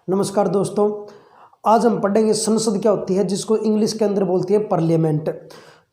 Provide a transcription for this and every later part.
नमस्कार दोस्तों। आज हम पढ़ेंगे संसद क्या होती है, जिसको इंग्लिश के अंदर बोलती है पार्लियामेंट।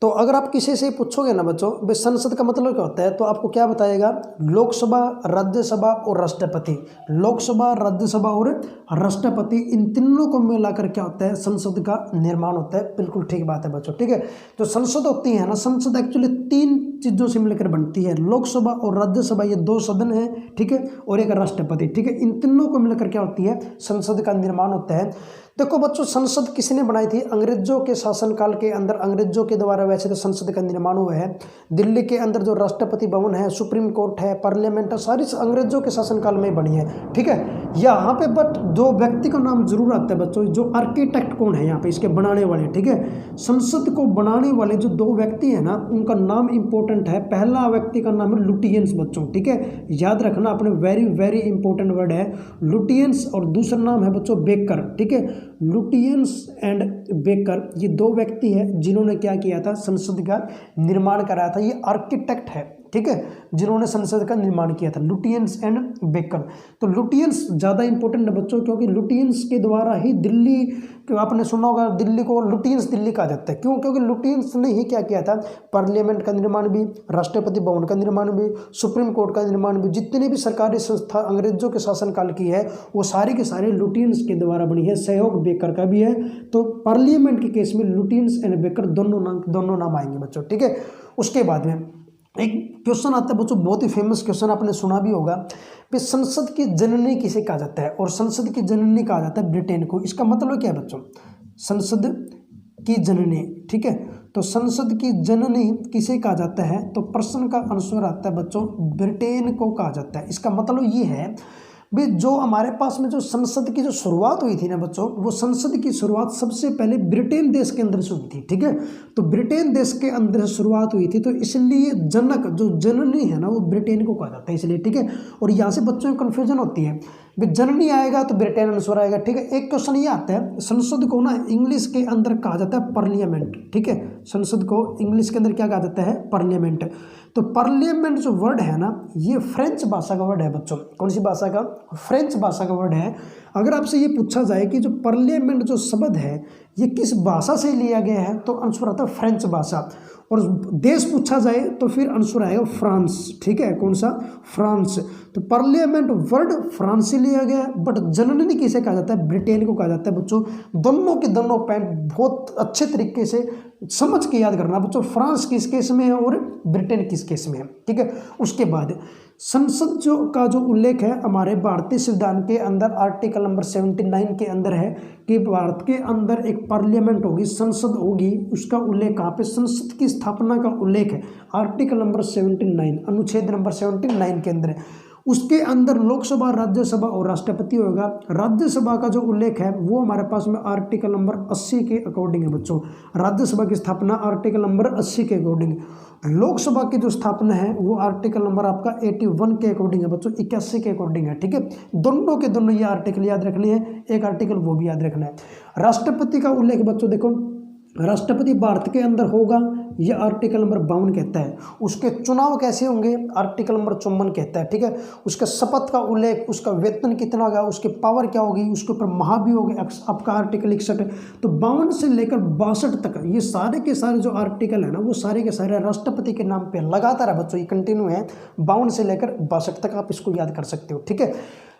तो अगर आप किसी से पूछोगे ना बच्चों, भाई संसद का मतलब क्या होता है, तो आपको क्या बताएगा? लोकसभा, राज्यसभा और राष्ट्रपति। लोकसभा, राज्यसभा और राष्ट्रपति, इन तीनों को मिलाकर क्या होता है? संसद का निर्माण होता है। बिल्कुल ठीक बात है बच्चों, ठीक है। तो संसद होती है ना, संसद एक्चुअली तीन चीज़ों से मिलकर बनती है। लोकसभा और राज्यसभा, ये दो सदन है, ठीक है, और एक राष्ट्रपति, ठीक है। इन तीनों को मिलकर क्या होती है? संसद का निर्माण होता है। देखो बच्चों, संसद किसने बनाई थी? अंग्रेजों के शासनकाल के अंदर अंग्रेजों के द्वारा वैसे तो संसद का निर्माण हुआ है। दिल्ली के अंदर जो राष्ट्रपति भवन है, सुप्रीम कोर्ट है, पार्लियामेंट है, सारी अंग्रेजों के शासनकाल में ही बनी है, ठीक है। यहाँ पे बट दो व्यक्ति का नाम जरूर आता है बच्चों। जो आर्किटेक्ट कौन है यहाँ पे, इसके बनाने वाले, ठीक है। संसद को बनाने वाले जो दो व्यक्ति है ना, उनका नाम इंपॉर्टेंट है। पहला व्यक्ति का नाम है लुटियंस बच्चों, ठीक है, याद रखना अपने, वेरी वेरी इंपॉर्टेंट वर्ड है लुटियंस। और दूसरा नाम है बच्चों बेकर, ठीक है। लुटियंस एंड बेकर, ये दो व्यक्ति हैं जिन्होंने क्या किया था? संसद का निर्माण कराया था। ये आर्किटेक्ट है, ठीक है, जिन्होंने संसद का निर्माण किया था, लुटियंस एंड बेकर। तो लुटियंस ज़्यादा इंपॉर्टेंट है बच्चों, क्योंकि लुटियंस के द्वारा ही दिल्ली, आपने सुना होगा दिल्ली को लुटियंस दिल्ली कहा जाता है। क्यों? क्योंकि लुटियंस ने ही क्या किया था? पार्लियामेंट का निर्माण भी, राष्ट्रपति भवन का निर्माण भी, सुप्रीम कोर्ट का निर्माण भी, जितनी भी सरकारी संस्था अंग्रेजों के शासनकाल की है, वो सारी के सारे लुटियंस के द्वारा बनी है। सहयोग बेकर का भी है। तो पार्लियामेंट के केस में लुटियंस एंड बेकर दोनों नाम आएंगे बच्चों, ठीक है। उसके बाद में एक क्वेश्चन आता है बच्चों, बहुत ही फेमस क्वेश्चन, आपने सुना भी होगा कि संसद की जननी किसे कहा जाता है? और संसद की जननी कहा जाता है ब्रिटेन को। इसका मतलब क्या है बच्चों? संसद की जननी, ठीक है। तो संसद की जननी किसे कहा जाता है? तो प्रश्न का आंसर आता है बच्चों, ब्रिटेन को कहा जाता है। इसका मतलब ये है भी, जो हमारे पास में जो संसद की जो शुरुआत हुई थी ना बच्चों, वो संसद की शुरुआत सबसे पहले ब्रिटेन देश के अंदर से हुई थी, ठीक है। तो ब्रिटेन देश के अंदर से शुरुआत हुई थी, तो इसलिए जनक, जो जननी है ना, वो ब्रिटेन को कहा जाता है, इसलिए, ठीक है। और यहाँ से बच्चों को कन्फ्यूजन होती है, भी जननी आएगा तो ब्रिटेन आंसर आएगा, ठीक है। एक क्वेश्चन ये आता है, संसद को ना इंग्लिश के अंदर कहा जाता है पार्लियामेंट, ठीक है। संसद को इंग्लिश के अंदर क्या कहा जाता है? पार्लियामेंट। तो पार्लियामेंट जो वर्ड है ना, ये फ्रेंच भाषा का वर्ड है बच्चों। कौन सी भाषा का? फ्रेंच भाषा का वर्ड है। अगर आपसे ये पूछा जाए कि जो पार्लियामेंट जो शब्द है, ये किस भाषा से लिया गया है, तो आंसर आता है फ्रेंच भाषा। और देश पूछा जाए तो फिर आंसर आएगा फ्रांस, ठीक है। कौन सा? फ्रांस। तो पार्लियामेंट वर्ड फ्रांस से लिया गया है, बट जननी किसे कहा जाता है? ब्रिटेन को कहा जाता है बच्चों। दोनों के दोनों पॉइंट बहुत अच्छे तरीके से समझ के याद करना बच्चों, फ्रांस किस केस में है और ब्रिटेन किस केस में है, ठीक है। उसके बाद संसद का जो उल्लेख है हमारे भारतीय संविधान के अंदर आर्टिकल नंबर 79 के अंदर है कि भारत के अंदर एक पार्लियामेंट होगी, संसद होगी। उसका उल्लेख कहाँ पे? संसद की स्थापना का उल्लेख है आर्टिकल नंबर 79, अनुच्छेद नंबर 79 के अंदर है। उसके अंदर लोकसभा, राज्यसभा और राष्ट्रपति होगा। राज्यसभा का जो उल्लेख है वो हमारे पास में आर्टिकल नंबर 80 के अकॉर्डिंग है बच्चों। राज्यसभा की स्थापना आर्टिकल नंबर 80 के अकॉर्डिंग। लोकसभा की जो स्थापना है वो आर्टिकल नंबर आपका 81 के अकॉर्डिंग है बच्चों, 81 के अकॉर्डिंग है, ठीक है। दोनों के दोनों ये आर्टिकल याद रखने हैं, एक आर्टिकल वो भी याद रखना है। राष्ट्रपति का उल्लेख बच्चों देखो, राष्ट्रपति भारत के अंदर होगा, ये आर्टिकल नंबर 52 कहता है। उसके चुनाव कैसे होंगे? आर्टिकल नंबर 54 कहता है, ठीक है। उसका शपथ का उल्लेख, उसका वेतन कितना होगा, उसकी पावर क्या होगी, उसके ऊपर महाभियोग आपका आर्टिकल 61। तो 52 से लेकर 62 तक ये सारे के सारे जो आर्टिकल है ना, वो सारे के सारे राष्ट्रपति के नाम पे लगातार है बच्चों, ये कंटिन्यू है। 52 से लेकर 62 तक आप इसको याद कर सकते हो, ठीक है।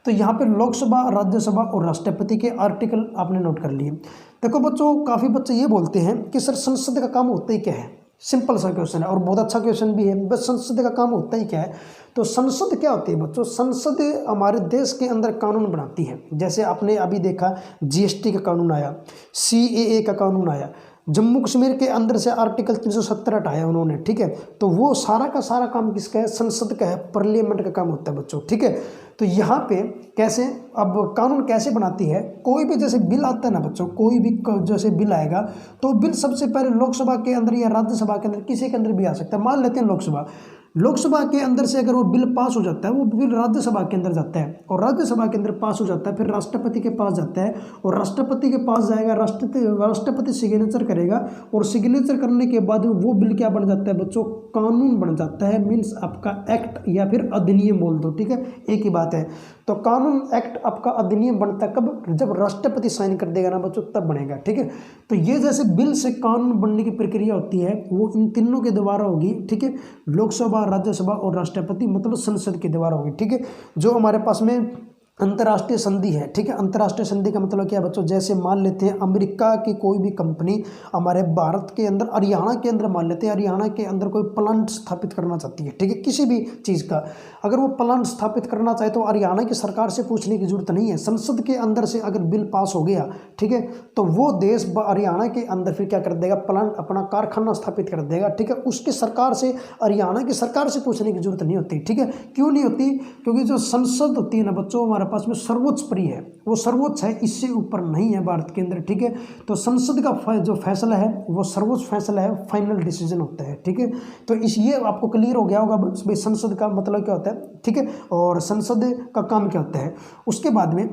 तो यहाँ पे लोकसभा, राज्यसभा और राष्ट्रपति के आर्टिकल आपने नोट कर लिए। देखो बच्चों, काफ़ी बच्चे ये बोलते हैं कि सर संसद का काम होता ही क्या है? सिंपल सा क्वेश्चन है और बहुत अच्छा क्वेश्चन भी है। बस संसद का काम होता ही क्या है? तो संसद क्या होती है बच्चों? संसद हमारे देश के अंदर कानून बनाती है। जैसे आपने अभी देखा जीएसटी का कानून आया, सीएए का कानून आया, जम्मू कश्मीर के अंदर से आर्टिकल 370 हटाया उन्होंने, ठीक है। तो वो सारा का सारा काम किसका है? संसद का है, पार्लियामेंट का काम होता है बच्चों, ठीक है। तो यहाँ पे कैसे, अब कानून कैसे बनाती है? कोई भी जैसे बिल आता है ना बच्चों, कोई भी जैसे बिल आएगा, तो बिल सबसे पहले लोकसभा के अंदर या राज्यसभा के अंदर, किसी के अंदर भी आ सकता है। मान लेते हैं लोकसभा के अंदर से अगर वो बिल पास हो जाता है, वो बिल राज्यसभा के अंदर जाता है, और राज्यसभा के अंदर पास हो जाता है, फिर राष्ट्रपति के पास जाता है, और राष्ट्रपति के पास जाएगा, राष्ट्रपति सिग्नेचर करेगा, और सिग्नेचर करने के बाद वो बिल क्या बन जाता है बच्चों? कानून बन जाता है। मीन्स आपका एक्ट या फिर अधिनियम बोल दो, ठीक है, एक ही बात है। तो कानून एक्ट आपका अधिनियम बनता कब, जब राष्ट्रपति साइन कर देगा ना बच्चों, तब बनेगा। ठीक है, तो ये जैसे बिल से कानून बनने की प्रक्रिया होती है वो इन तीनों के द्वारा होगी। ठीक है, लोकसभा, राज्यसभा और राष्ट्रपति, मतलब संसद के द्वारा होगी। ठीक है, जो हमारे पास में अंतर्राष्ट्रीय संधि है। ठीक है, अंतर्राष्ट्रीय संधि का मतलब क्या है बच्चों, जैसे मान लेते हैं अमेरिका की कोई भी कंपनी हमारे भारत के अंदर, हरियाणा के अंदर, मान लेते हैं हरियाणा के अंदर कोई प्लांट स्थापित करना चाहती है। ठीक है, किसी भी चीज़ का अगर वो प्लांट स्थापित करना चाहे तो हरियाणा की सरकार से पूछने की जरूरत नहीं है। संसद के अंदर से अगर बिल पास हो गया, ठीक है, तो वो देश हरियाणा के अंदर फिर क्या कर देगा, प्लांट, अपना कारखाना स्थापित कर देगा। ठीक है, उसके सरकार से, हरियाणा की सरकार से पूछने की जरूरत नहीं होती। ठीक है, क्यों नहीं होती, क्योंकि जो संसद होती है ना बच्चों, हमारे पास में सर्वोच्च परी है, वो सर्वोच्च है, इससे ऊपर नहीं है भारत के अंदर। ठीक है, तो संसद का जो फैसला है वो सर्वोच्च फैसला है, फाइनल डिसीजन होता है। ठीक है, तो इस ये आपको क्लियर हो गया होगा भाई संसद का मतलब क्या होता है। ठीक है, और संसद का काम क्या होता है। उसके बाद में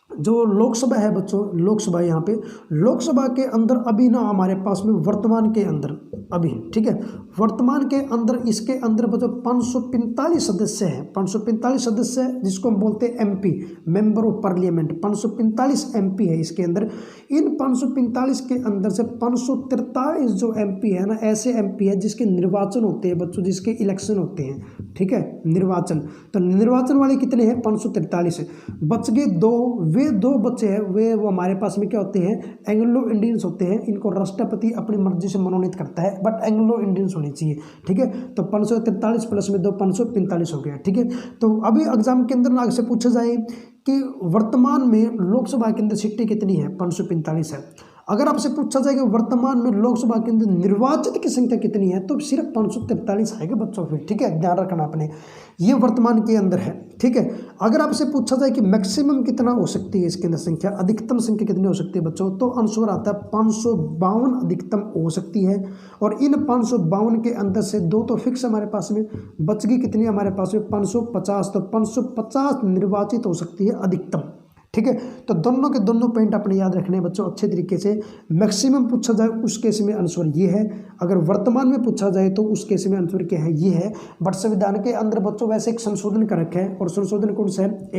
जो लोकसभा है बच्चों, लोकसभा, यहाँ पे लोकसभा के अंदर अभी ना हमारे पास में वर्तमान के अंदर अभी, ठीक है, वर्तमान के अंदर इसके अंदर बच्चों 545 सदस्य हैं। 545 सदस्य है, जिसको हम बोलते हैं MP, member of parliament. 545 MP है इसके अंदर। इन 545 के अंदर से 543 जो एमपी है ना, ऐसे एमपी है जिसके निर्वाचन होते हैं बच्चों, जिसके इलेक्शन होते हैं। ठीक है, निर्वाचन, तो निर्वाचन वाले कितने हैं, 543। बच गए दो, वे दो बच्चे हैं, वे वो हमारे पास में क्या होते हैं, एंग्लो इंडियंस होते हैं। इनको राष्ट्रपति अपनी मर्जी से मनोनीत करता है, बट एंग्लो इंडियंस होनी चाहिए। ठीक है, तो 543 प्लस में 2, 545 हो गया। ठीक है, तो अभी एग्जाम के अंदर आगे से पूछा जाए कि वर्तमान में लोकसभा के अंदर सीटें कितनी है, 545 है। अगर आपसे पूछा जाएगा वर्तमान में लोकसभा के अंदर निर्वाचित की संख्या कितनी है, तो सिर्फ 543 आएगा बच्चों फिर। ठीक है, ध्यान रखना आपने, ये वर्तमान के अंदर है। ठीक है, अगर आपसे पूछा जाए कि मैक्सिमम कितना हो सकती है इसके अंदर संख्या, अधिकतम संख्या कितनी हो सकती है बच्चों, तो आंसर आता है 552 अधिकतम हो सकती है। और इन 552 के अंदर से दो तो फिक्स हमारे पास में, बच गई कितनी हमारे पास में 550, तो 550 निर्वाचित हो सकती है अधिकतम। ठीक है, तो दोनों के दोनों पॉइंट अपने याद रखने हैं बच्चों अच्छे तरीके से। मैक्सिमम पूछा जाए उस केस में आंसर ये है, अगर वर्तमान में पूछा जाए तो उस केस में आंसर क्या है, ये है। बट संविधान के अंदर बच्चों वैसे एक संशोधन कर रखा है, और संशोधन कौन सा है,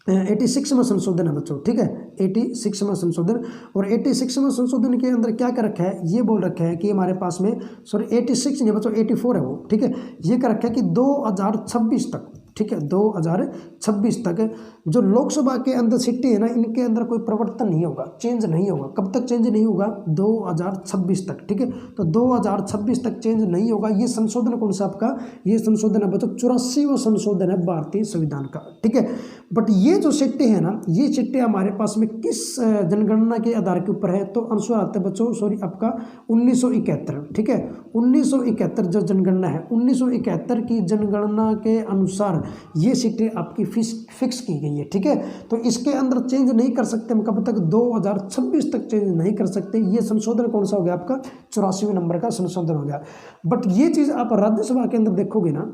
86 में संशोधन है बच्चों। ठीक है, 86 में संशोधन, और 86 में संशोधन के अंदर क्या कर रखा है, ये बोल रखा है कि हमारे पास में, सॉरी 86 नहीं बच्चों, 84 है वो। ठीक है, ये कर रखा है कि 2026 तक, ठीक है, 2026 तक जो लोकसभा के अंदर सीटें है ना, इनके अंदर कोई परिवर्तन नहीं होगा, चेंज नहीं होगा। कब तक चेंज नहीं होगा, 2026 तक। ठीक है, तो 2026 तक चेंज नहीं होगा। ये संशोधन कौन सा आपका, ये संशोधन है बच्चों 84वां संशोधन है भारतीय संविधान का। ठीक है, बट ये जो सीटें हैं ना, ये सीटें हमारे पास में किस जनगणना के आधार के ऊपर है, तो आंसर आता है बच्चों, सॉरी आपका 1971। ठीक है, 1971 जो जनगणना है, 1971 की जनगणना के अनुसार ये सीटें आपकी फिक्स की गई है। ठीक है, तो इसके अंदर चेंज नहीं कर सकते हम, कब तक, 2026 तक चेंज नहीं कर सकते। ये संशोधन कौन सा हो गया आपका, 84वें नंबर का संशोधन हो गया। बट ये चीज़ आप राज्यसभा के अंदर देखोगे ना,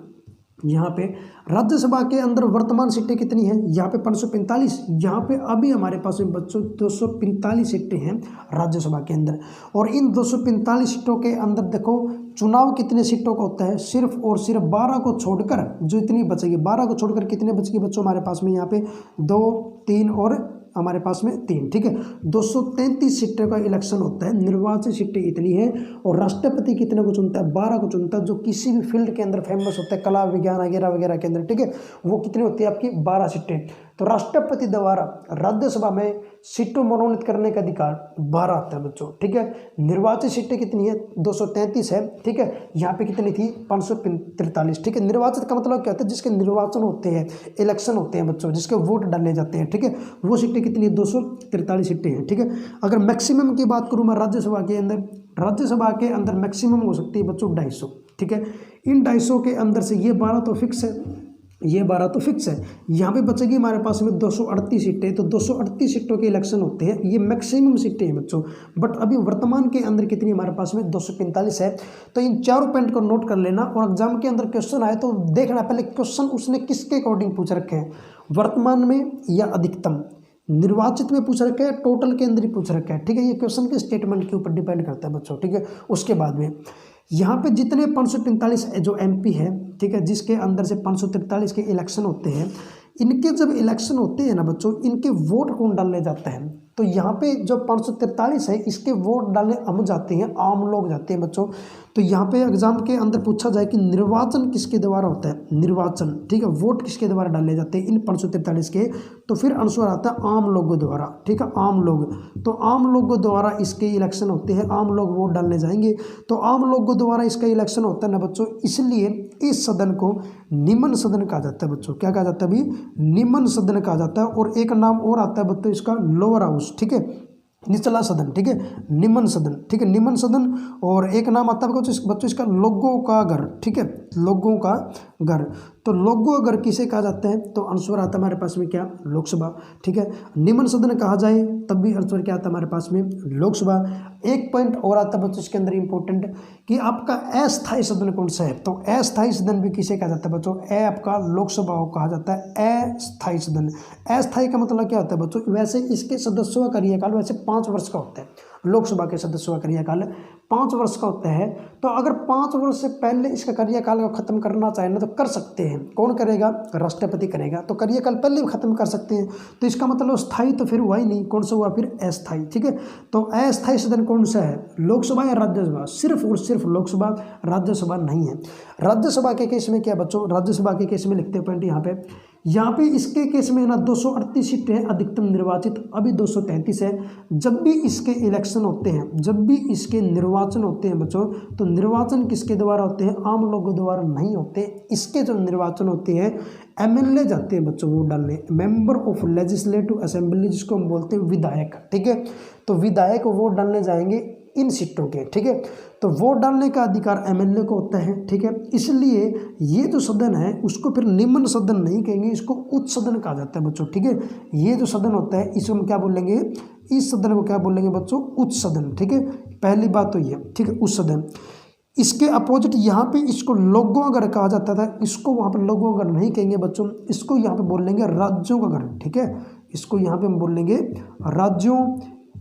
यहाँ पे राज्यसभा के अंदर वर्तमान सीटें कितनी हैं, यहाँ पे 545, यहाँ पे अभी हमारे पास में बच्चों 245 सीटें हैं राज्यसभा के अंदर। और इन 245 सीटों के अंदर देखो चुनाव कितने सीटों का होता है, सिर्फ और सिर्फ 12 को छोड़कर, जो इतनी बचेगी 12 को छोड़कर कितने बचेगी बच्चों हमारे पास में, यहाँ पे 2, 3 और हमारे पास में 3। ठीक है, 233 सीटों का इलेक्शन होता है, निर्वाचित सीटें इतनी है। और राष्ट्रपति कितने को चुनता है, 12 को चुनता है, जो किसी भी फील्ड के अंदर फेमस होता है, कला विज्ञान वगैरह वगैरह के अंदर। ठीक है, वो कितनी होती है आपकी, 12 सीटें। तो राष्ट्रपति द्वारा राज्यसभा में सीटों मनोनीत करने का अधिकार 12 आता है बच्चों। ठीक है, निर्वाचित सीटें कितनी है, 233 है। ठीक है, यहाँ पे कितनी थी, 543। ठीक है, निर्वाचित का मतलब क्या होता है, जिसके निर्वाचन होते हैं, इलेक्शन होते हैं बच्चों, जिसके वोट डाले जाते हैं। ठीक है, वो सीटें कितनी है, 243 सीटें हैं। ठीक है, अगर मैक्सिमम की बात करूँ मैं राज्यसभा के अंदर, राज्यसभा के अंदर मैक्सिमम हो सकती है बच्चों 250। ठीक है, इन 250 के अंदर से ये 12 तो फिक्स है, ये 12 तो फिक्स है। यहाँ पे बचेगी हमारे पास में 238 सीटें, तो 238 सीटों के इलेक्शन होते हैं, ये मैक्सिमम सीटें हैं बच्चों। बट अभी वर्तमान के अंदर कितनी हमारे पास में, 245 है। तो इन चारों पॉइंट को नोट कर लेना, और एग्जाम के अंदर क्वेश्चन आए तो देखना पहले क्वेश्चन उसने किसके अकॉर्डिंग पूछ रखे हैं, वर्तमान में या अधिकतम, निर्वाचित में पूछ रखा है, टोटल के अंदर ही पूछ रखा है। ठीक है, ये क्वेश्चन के स्टेटमेंट के ऊपर डिपेंड करता है बच्चों। ठीक है, उसके बाद में यहाँ पे जितने 545 जो एमपी है, ठीक है, जिसके अंदर से 543 के इलेक्शन होते हैं, इनके जब इलेक्शन होते हैं ना बच्चों, इनके वोट कौन डालने जाते हैं, तो यहाँ पे जो 543 है इसके वोट डालने हम जाते हैं, आम लोग जाते हैं बच्चों। तो यहाँ पे एग्जाम के अंदर पूछा जाए कि निर्वाचन किसके द्वारा होता है, निर्वाचन, ठीक है, वोट किसके द्वारा डाले जाते हैं इन 543 के, तो फिर आंसर आता है आम लोगों द्वारा, ठीक है, आम लोग। तो आम लोगों द्वारा इसके इलेक्शन होते हैं, आम लोग वोट डालने जाएंगे, तो आम लोगों द्वारा इसका इलेक्शन होता है ना बच्चों, इसलिए इस सदन को निम्न सदन कहा जाता है बच्चों। क्या कहा जाता है अभी, निम्न सदन कहा जाता है। और एक नाम और आता है बच्चों इसका, लोअर हाउस, ठीक है, निचला सदन, ठीक है, निम्न सदन, ठीक है, निम्न सदन। और एक नाम आता है बच्चों इसका लोगों का घर, ठीक है, लोगों का घर। तो लोगों घर किसे कहा जाता है, तो आंसर आता है हमारे पास में क्या, लोकसभा, ठीक है। निम्न सदन कहा जाए तब भी आंसर क्या आता है हमारे पास में, लोकसभा। एक पॉइंट और आता है बच्चों इसके अंदर इंपॉर्टेंट, कि आपका अस्थायी सदन कौन सा है, तो अस्थायी सदन भी किसे कहा जाता है बच्चों, आपका लोकसभा को कहा जाता है अस्थायी सदन। अस्थायी का मतलब क्या होता है बच्चों, वैसे इसके सदस्यों का कार्यकाल वैसे 5 वर्ष का होता है, लोकसभा के सदस्यों का कार्यकाल 5 वर्ष का होता है। तो अगर 5 वर्ष से पहले इसका कार्यकाल को खत्म करना चाहे ना तो कर सकते हैं, कौन करेगा, राष्ट्रपति करेगा, तो कार्यकाल पहले भी खत्म कर सकते हैं। तो इसका मतलब स्थायी तो फिर हुआ ही नहीं, कौन सा हुआ फिर अस्थायी, ठीक है। तो अस्थायी सदन कौन सा है, लोकसभा या राज्यसभा, सिर्फ और सिर्फ लोकसभा, राज्यसभा नहीं है। राज्यसभा के केस में क्या बच्चों, राज्यसभा के केस में लिखते हैं पॉइंट यहाँ पे इसके केस में ना 238 सीटें हैं अधिकतम निर्वाचित, अभी 233 है। जब भी इसके इलेक्शन होते हैं, जब भी इसके निर्वाचन होते हैं बच्चों, तो निर्वाचन किसके द्वारा होते हैं, आम लोगों द्वारा नहीं होते। इसके जो निर्वाचन होते हैं एमएलए जाते हैं बच्चों वोट डालने, मेंबर ऑफ लेजिस्लेटिव असेंबली, जिसको हम बोलते हैं विधायक, ठीक है। तो विधायक वोट डालने जाएंगे इन सीटों के, ठीक है। तो वोट डालने का अधिकार एमएलए को होता है, ठीक है। इसलिए ये जो सदन है उसको फिर निम्न सदन नहीं कहेंगे, इसको उच्च सदन कहा जाता है बच्चों, ठीक है। ये जो सदन होता है इसको हम क्या बोलेंगे, इस सदन को क्या बोलेंगे बच्चों, उच्च सदन, ठीक है। पहली बात तो ये, ठीक है, उच्च सदन। इसके अपोजिट यहाँ पे इसको लोगों का घर कहा जाता था, इसको वहाँ पे लोगों का घर नहीं कहेंगे बच्चों, इसको यहाँ पे बोल लेंगे राज्यों का घर, ठीक है। इसको यहाँ पे हम बोल लेंगे राज्यों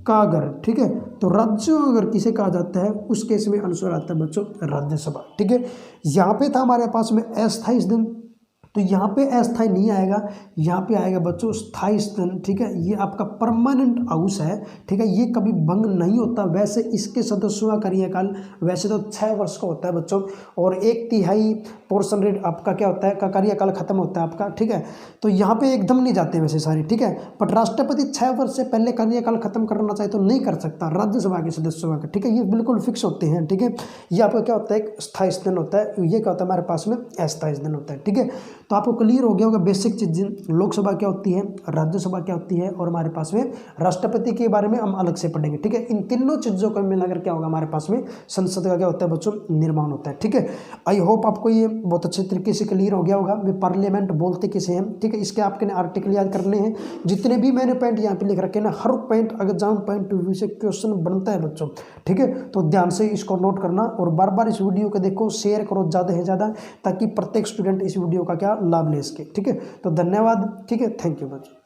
का घर, ठीक है। तो राज्यों अगर किसे कहा जाता है उस केस में आंसर आता है बच्चों राज्यसभा, ठीक है। यहाँ पे था हमारे पास में अस्थायी सदन, तो यहाँ पे अस्थायी नहीं आएगा, यहाँ पे आएगा बच्चों स्थायी सदन, ठीक है। ये आपका परमानेंट हाउस है, ठीक है, ये कभी भंग नहीं होता। वैसे इसके सदस्यों का कार्यकाल वैसे तो 6 वर्ष का होता है बच्चों, और 1/3 पोर्शन रेट आपका क्या होता है, का कार्यकाल खत्म होता है आपका, ठीक है। तो यहाँ पे एकदम नहीं जाते वैसे सारे, ठीक है। बट राष्ट्रपति 6 वर्ष से पहले कार्यकाल खत्म करना चाहे तो नहीं कर सकता, राज्यसभा के सदस्यों का, ठीक है। ये बिल्कुल फिक्स होते हैं, ठीक है। ये आपका क्या होता है, एक स्थायी सदन होता है, ये क्या होता है हमारे पास में अस्थायी सदन होता है, ठीक है। तो आपको क्लियर हो गया होगा बेसिक चीज़ें, लोकसभा क्या होती है, राज्यसभा क्या होती है, और हमारे पास में राष्ट्रपति के बारे में हम अलग से पढ़ेंगे, ठीक है। इन तीनों चीज़ों को मिलाकर क्या होगा हमारे पास में संसद का क्या होता है बच्चों, निर्माण होता है, ठीक है। आई होप आपको ये बहुत अच्छे तरीके से क्लियर हो गया होगा वे पार्लियामेंट बोलते किसे हैं, ठीक है। इसके आपके आर्टिकल याद करने हैं, जितने भी मैंने पॉइंट यहाँ पे लिख रखे हैं ना, हर point exam point of view से क्वेश्चन बनता है बच्चों, ठीक है। तो ध्यान से इसको नोट करना और बार बार इस वीडियो को देखो, शेयर करो ज़्यादा से ज़्यादा, ताकि प्रत्येक स्टूडेंट इस वीडियो का क्या लाभ ले सके, ठीक है। तो धन्यवाद, ठीक है, थैंक यू बच्चों।